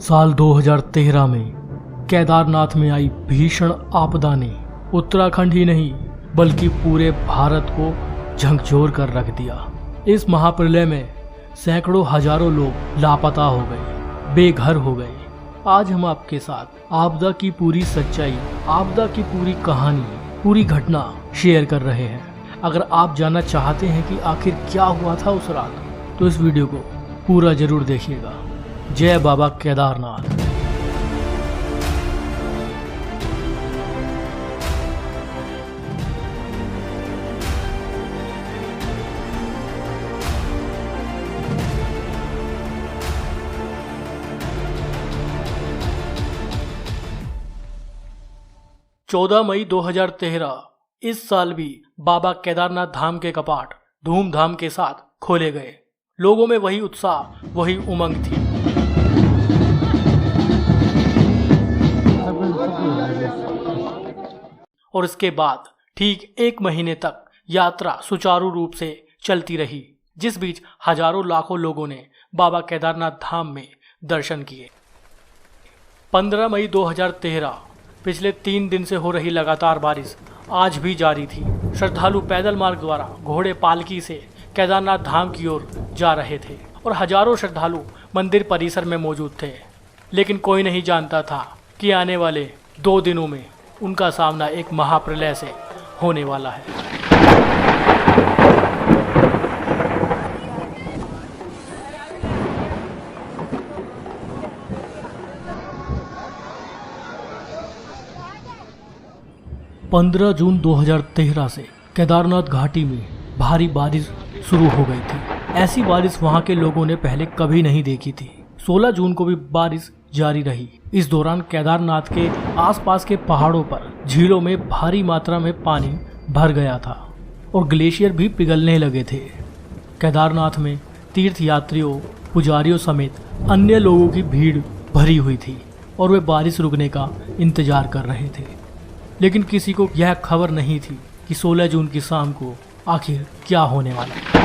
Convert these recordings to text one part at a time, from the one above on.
साल 2013 में केदारनाथ में आई भीषण आपदा ने उत्तराखंड ही नहीं बल्कि पूरे भारत को झकझोर कर रख दिया। इस महाप्रलय में सैकड़ों हजारों लोग लापता हो गए, बेघर हो गए। आज हम आपके साथ आपदा की पूरी सच्चाई, आपदा की पूरी कहानी, पूरी घटना शेयर कर रहे हैं। अगर आप जानना चाहते हैं कि आखिर क्या हुआ था उस रात, तो इस वीडियो को पूरा जरूर देखिएगा। जय बाबा केदारनाथ। चौदह मई 2013 इस साल भी बाबा केदारनाथ धाम के कपाट धूमधाम के साथ खोले गए। लोगों में वही उत्साह, वही उमंग थी। और इसके बाद ठीक एक महीने तक यात्रा सुचारू रूप से चलती रही, जिस बीच हजारों लाखों लोगों ने बाबा केदारनाथ धाम में दर्शन किए। 15 मई 2013 पिछले 3 दिन से हो रही लगातार बारिश आज भी जारी थी। श्रद्धालु पैदल मार्ग द्वारा घोड़े पालकी से केदारनाथ धाम की ओर जा रहे थे और हजारों श्रद्धालु मंदिर परिसर में मौजूद थे। लेकिन कोई नहीं जानता था कि आने वाले 2 दिनों में उनका सामना एक महाप्रलय से होने वाला है। पंद्रह जून 2013 से केदारनाथ घाटी में भारी बारिश शुरू हो गई थी। ऐसी बारिश वहां के लोगों ने पहले कभी नहीं देखी थी। 16 जून को भी बारिश जारी रही। इस दौरान केदारनाथ के आसपास के पहाड़ों पर झीलों में भारी मात्रा में पानी भर गया था और ग्लेशियर भी पिघलने लगे थे। केदारनाथ में तीर्थ यात्रियों, पुजारियों समेत अन्य लोगों की भीड़ भरी हुई थी और वे बारिश रुकने का इंतजार कर रहे थे। लेकिन किसी को यह खबर नहीं थी कि 16 जून की शाम को आखिर क्या होने वाला है।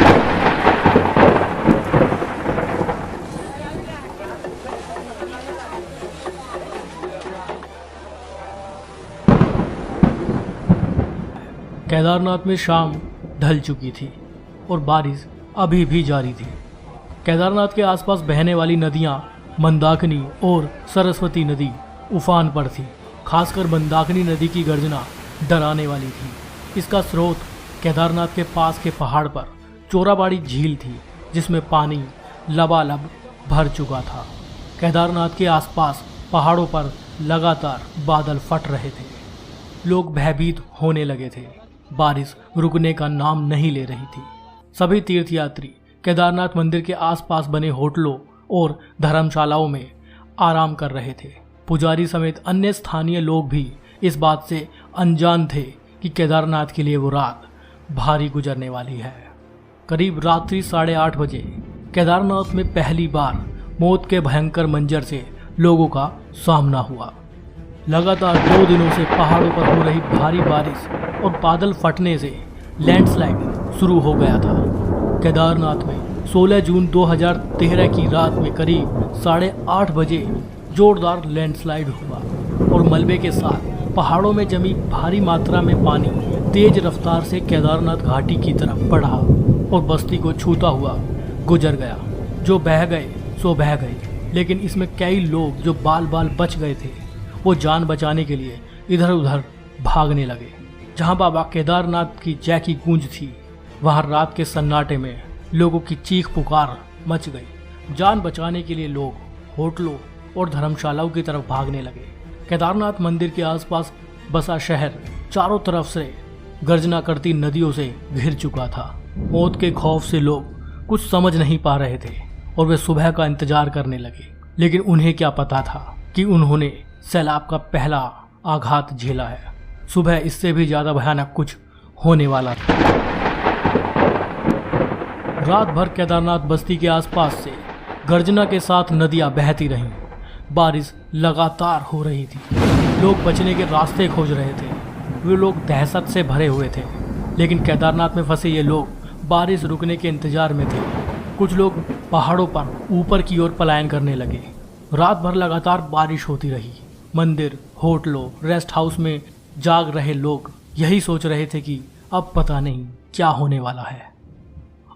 केदारनाथ में शाम ढल चुकी थी और बारिश अभी भी जारी थी। केदारनाथ के आसपास बहने वाली नदियां मंदाकिनी और सरस्वती नदी उफान पर थी। खासकर मंदाकिनी नदी की गर्जना डराने वाली थी। इसका स्रोत केदारनाथ के पास के पहाड़ पर चोराबाड़ी झील थी, जिसमें पानी लबालब भर चुका था। केदारनाथ के आसपास पहाड़ों पर लगातार बादल फट रहे थे। लोग भयभीत होने लगे थे। बारिश रुकने का नाम नहीं ले रही थी। सभी तीर्थयात्री केदारनाथ मंदिर के आसपास बने होटलों और धर्मशालाओं में आराम कर रहे थे। पुजारी समेत अन्य स्थानीय लोग भी इस बात से अनजान थे कि केदारनाथ के लिए वो रात भारी गुजरने वाली है। करीब रात्रि 8:30 बजे केदारनाथ में पहली बार मौत के भयंकर मंजर से लोगों का सामना हुआ। लगातार 2 दिनों से पहाड़ों पर हो रही भारी बारिश और बादल फटने से लैंडस्लाइड शुरू हो गया था। केदारनाथ में 16 जून 2013 की रात में करीब 8:30 बजे जोरदार लैंडस्लाइड हुआ और मलबे के साथ पहाड़ों में जमी भारी मात्रा में पानी तेज रफ्तार से केदारनाथ घाटी की तरफ बढ़ा और बस्ती को छूता हुआ गुजर गया। जो बह गए सो बह गए, लेकिन इसमें कई लोग जो बाल बाल बच गए थे, वो जान बचाने के लिए इधर उधर भागने लगे। जहां बाबा केदारनाथ की जय की गूंज थी, वहां रात के सन्नाटे में लोगों की चीख पुकार मच गई। जान बचाने के लिए लोग होटलों और धर्मशालाओं की तरफ भागने लगे। केदारनाथ मंदिर के आसपास बसा शहर चारों तरफ से गर्जना करती नदियों से घिर चुका था। मौत के खौफ से लोग कुछ समझ नहीं पा रहे थे और वे सुबह का इंतजार करने लगे। लेकिन उन्हें क्या पता था कि उन्होंने सैलाब का पहला आघात झेला है। सुबह इससे भी ज्यादा भयानक कुछ होने वाला था। रात भर केदारनाथ बस्ती के आसपास से गर्जना के साथ नदियां बहती रहीं। बारिश लगातार हो रही थी। लोग बचने के रास्ते खोज रहे थे। वे लोग दहशत से भरे हुए थे। लेकिन केदारनाथ में फंसे ये लोग बारिश रुकने के इंतजार में थे। कुछ लोग पहाड़ों पर ऊपर की ओर पलायन करने लगे। रात भर लगातार बारिश होती रही। मंदिर, होटलों, रेस्ट हाउस में जाग रहे लोग यही सोच रहे थे कि अब पता नहीं क्या होने वाला है।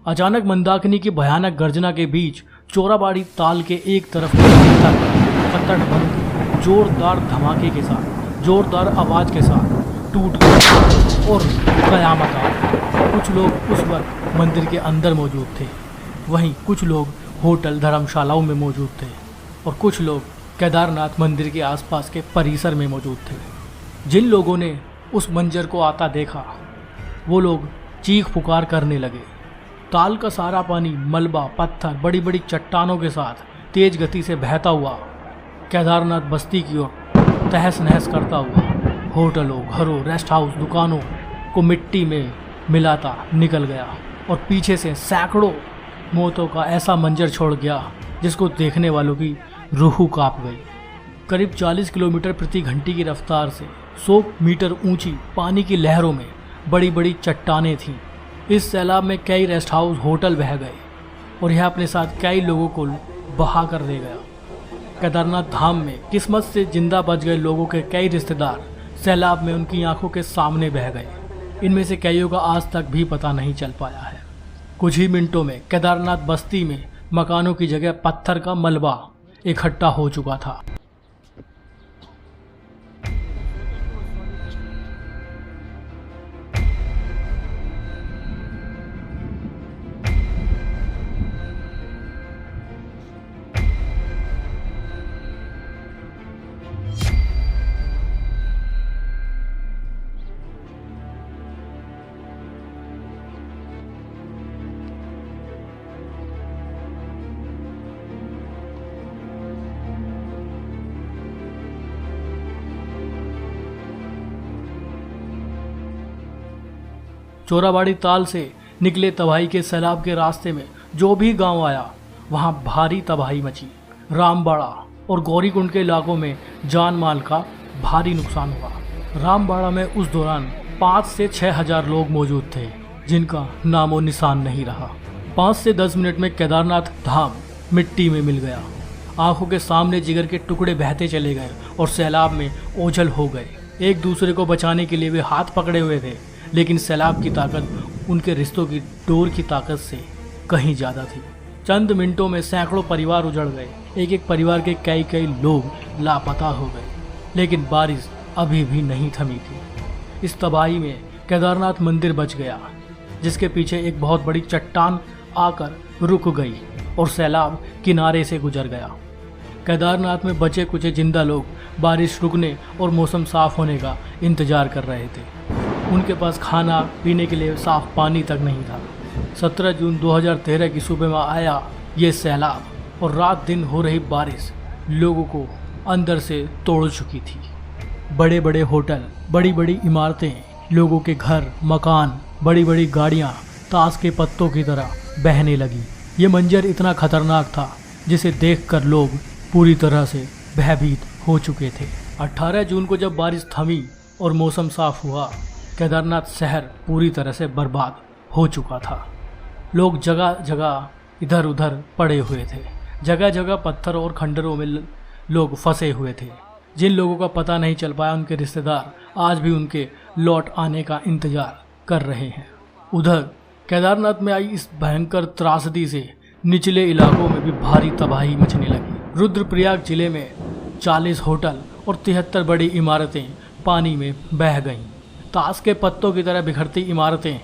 अचानक मंदाकिनी की भयानक गर्जना के बीच चोराबाड़ी ताल के एक तरफ पत्थर बंद जोरदार धमाके के साथ, जोरदार आवाज के साथ टूट गया और कयामत आ गई। कुछ लोग उस वक्त मंदिर के अंदर मौजूद थे, वहीं कुछ लोग होटल, धर्मशालाओं में मौजूद थे और कुछ लोग केदारनाथ मंदिर के आसपास के परिसर में मौजूद थे। जिन लोगों ने उस मंजर को आता देखा वो लोग चीख पुकार करने लगे। ताल का सारा पानी मलबा, पत्थर, बड़ी बड़ी चट्टानों के साथ तेज गति से बहता हुआ केदारनाथ बस्ती की ओर तहस नहस करता हुआ होटलों, घरों, रेस्ट हाउस, दुकानों को मिट्टी में मिलाता निकल गया और पीछे से सैकड़ों मौतों का ऐसा मंजर छोड़ गया जिसको देखने वालों की रूह कांप गई। करीब 40 किलोमीटर प्रति घंटे की रफ्तार से 100 मीटर ऊंची पानी की लहरों में बड़ी बड़ी चट्टानें थीं। इस सैलाब में कई रेस्ट हाउस, होटल बह गए और यह अपने साथ कई लोगों को बहा कर ले गया। केदारनाथ धाम में किस्मत से जिंदा बच गए लोगों के कई रिश्तेदार सैलाब में उनकी आंखों के सामने बह गए। इनमें से कईयों का आज तक भी पता नहीं चल पाया है। कुछ ही मिनटों में केदारनाथ बस्ती में मकानों की जगह पत्थर का मलबा इकट्ठा हो चुका था। चोराबाड़ी ताल से निकले तबाही के सैलाब के रास्ते में जो भी गांव आया वहां भारी तबाही मची। रामबाड़ा और गौरीकुंड के इलाकों में जान माल का भारी नुकसान हुआ। रामबाड़ा में उस दौरान 5 से 6 हजार लोग मौजूद थे जिनका नामो निशान नहीं रहा। 5 से 10 मिनट में केदारनाथ धाम मिट्टी में मिल गया। आंखों के सामने जिगर के टुकड़े बहते चले गए और सैलाब में ओझल हो गए। एक दूसरे को बचाने के लिए वे हाथ पकड़े हुए थे, लेकिन सैलाब की ताकत उनके रिश्तों की डोर की ताकत से कहीं ज़्यादा थी। चंद मिनटों में सैकड़ों परिवार उजड़ गए। एक एक परिवार के कई लोग लापता हो गए, लेकिन बारिश अभी भी नहीं थमी थी। इस तबाही में केदारनाथ मंदिर बच गया, जिसके पीछे एक बहुत बड़ी चट्टान आकर रुक गई और सैलाब किनारे से गुजर गया। केदारनाथ में बचे कुछ जिंदा लोग बारिश रुकने और मौसम साफ होने का इंतजार कर रहे थे। उनके पास खाना पीने के लिए साफ पानी तक नहीं था। 17 जून 2013 की सुबह में आया ये सैलाब और रात दिन हो रही बारिश लोगों को अंदर से तोड़ चुकी थी। बड़े बड़े होटल, बड़ी बड़ी इमारतें, लोगों के घर, मकान, बड़ी बड़ी गाड़ियाँ ताश के पत्तों की तरह बहने लगी। ये मंजर इतना खतरनाक था जिसे देखकर लोग पूरी तरह से भयभीत हो चुके थे। 18 जून को जब बारिश थमी और मौसम साफ हुआ, केदारनाथ शहर पूरी तरह से बर्बाद हो चुका था। लोग जगह जगह इधर उधर पड़े हुए थे। जगह जगह पत्थर और खंडरों में लोग फंसे हुए थे। जिन लोगों का पता नहीं चल पाया, उनके रिश्तेदार आज भी उनके लौट आने का इंतजार कर रहे हैं। उधर केदारनाथ में आई इस भयंकर त्रासदी से निचले इलाकों में भी भारी तबाही मचने लगी। रुद्रप्रयाग जिले में 40 होटल और 73 बड़ी इमारतें पानी में बह गईं। ताश के पत्तों की तरह बिखरती इमारतें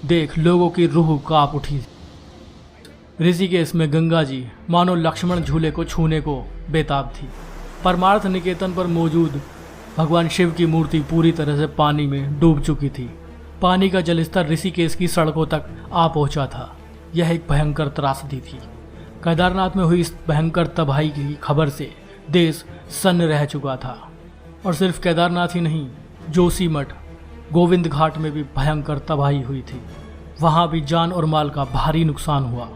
देख लोगों की रूह कांप उठी। ऋषिकेश में गंगा जी मानो लक्ष्मण झूले को छूने को बेताब थी। परमार्थ निकेतन पर मौजूद भगवान शिव की मूर्ति पूरी तरह से पानी में डूब चुकी थी। पानी का जलस्तर ऋषिकेश की सड़कों तक आ पहुंचा था। यह एक भयंकर त्रासदी थी। केदारनाथ में हुई इस भयंकर तबाही की खबर से देश सन्न रह चुका था। और सिर्फ केदारनाथ ही नहीं, जोशीमठ, गोविंद घाट में भी भयंकर तबाही हुई थी। वहां भी जान और माल का भारी नुकसान हुआ।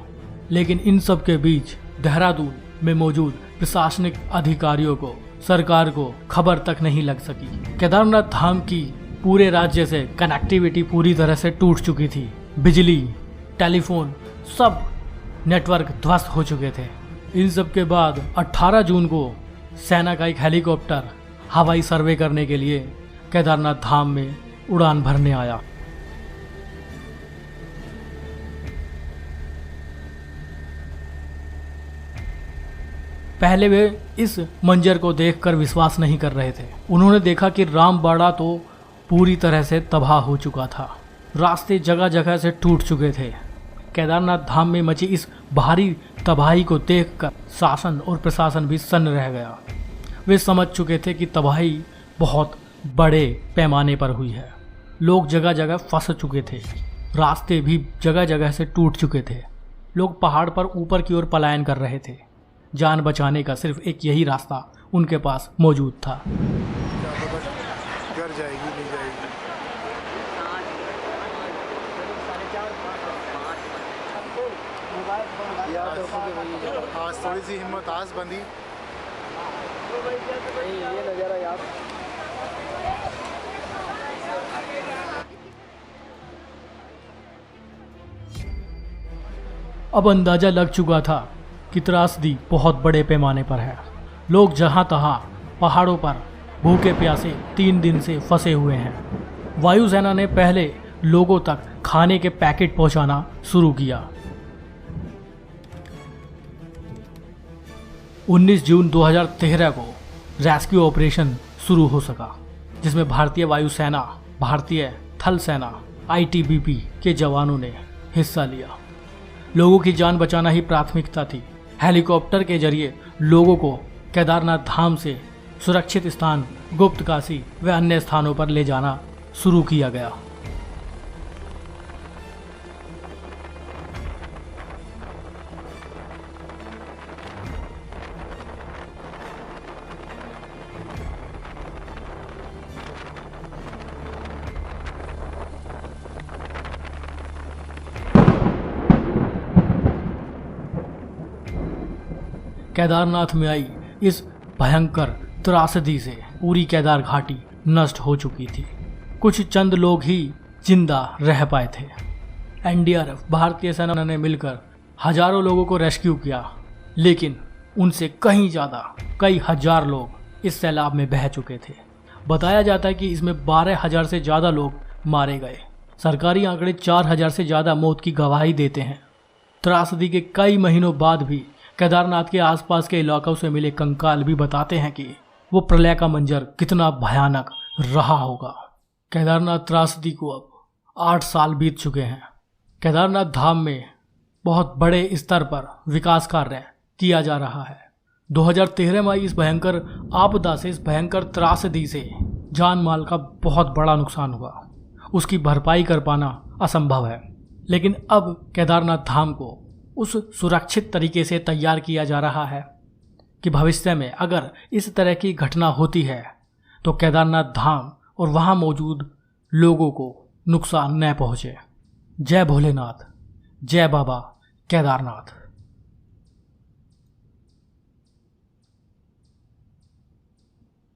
लेकिन इन सब के बीच देहरादून में मौजूद प्रशासनिक अधिकारियों को, सरकार को खबर तक नहीं लग सकी। केदारनाथ धाम की पूरे राज्य से कनेक्टिविटी पूरी तरह से टूट चुकी थी। बिजली, टेलीफोन, सब नेटवर्क ध्वस्त हो चुके थे। इन सब के बाद 18 जून को सेना का एक हेलीकॉप्टर हवाई सर्वे करने के लिए केदारनाथ धाम में उड़ान भरने आया। पहले वे इस मंजर को देखकर विश्वास नहीं कर रहे थे। उन्होंने देखा कि रामबाड़ा तो पूरी तरह से तबाह हो चुका था। रास्ते जगह जगह से टूट चुके थे। केदारनाथ धाम में मची इस भारी तबाही को देखकर शासन और प्रशासन भी सन्न रह गया। वे समझ चुके थे कि तबाही बहुत बड़े पैमाने पर हुई है। लोग जगह जगह फंस चुके थे। रास्ते भी जगह जगह से टूट चुके थे। लोग पहाड़ पर ऊपर की ओर पलायन कर रहे थे। जान बचाने का सिर्फ एक यही रास्ता उनके पास मौजूद था। घर जाएगी नहीं जाएगी। आज थोड़ी सी हिम्मत आज बंदी। ये नज़ारा यार। अब अंदाजा लग चुका था कि त्रासदी बहुत बड़े पैमाने पर है। लोग जहां तहां पहाड़ों पर भूखे प्यासे 3 दिन से फंसे हुए हैं। वायुसेना ने पहले लोगों तक खाने के पैकेट पहुंचाना शुरू किया। 19 जून 2013 को रेस्क्यू ऑपरेशन शुरू हो सका, जिसमें भारतीय वायुसेना, भारतीय थल सेना, ITBP के जवानों ने हिस्सा लिया। लोगों की जान बचाना ही प्राथमिकता थी। हेलीकॉप्टर के जरिए लोगों को केदारनाथ धाम से सुरक्षित स्थान गुप्त काशी व अन्य स्थानों पर ले जाना शुरू किया गया। केदारनाथ में आई इस भयंकर त्रासदी से पूरी केदार घाटी नष्ट हो चुकी थी। कुछ चंद लोग ही जिंदा रह पाए थे। NDRF, भारतीय सेना ने मिलकर हजारों लोगों को रेस्क्यू किया, लेकिन उनसे कहीं ज़्यादा कई हजार लोग इस सैलाब में बह चुके थे। बताया जाता है कि इसमें 12,000 से ज़्यादा लोग मारे गए। सरकारी आंकड़े 4,000 से ज़्यादा मौत की गवाही देते हैं। त्रासदी के कई महीनों बाद भी केदारनाथ के आसपास के इलाकों से मिले कंकाल भी बताते हैं कि वो प्रलय का मंजर कितना भयानक रहा होगा। केदारनाथ त्रासदी को अब 8 साल बीत चुके हैं। केदारनाथ धाम में बहुत बड़े स्तर पर विकास कार्य किया जा रहा है। 2013 में इस भयंकर आपदा से, इस भयंकर त्रासदी से जान माल का बहुत बड़ा नुकसान हुआ। उसकी भरपाई कर पाना असंभव है, लेकिन अब केदारनाथ धाम को उस सुरक्षित तरीके से तैयार किया जा रहा है कि भविष्य में अगर इस तरह की घटना होती है तो केदारनाथ धाम और वहाँ मौजूद लोगों को नुकसान न पहुँचे। जय भोलेनाथ, जय बाबा केदारनाथ।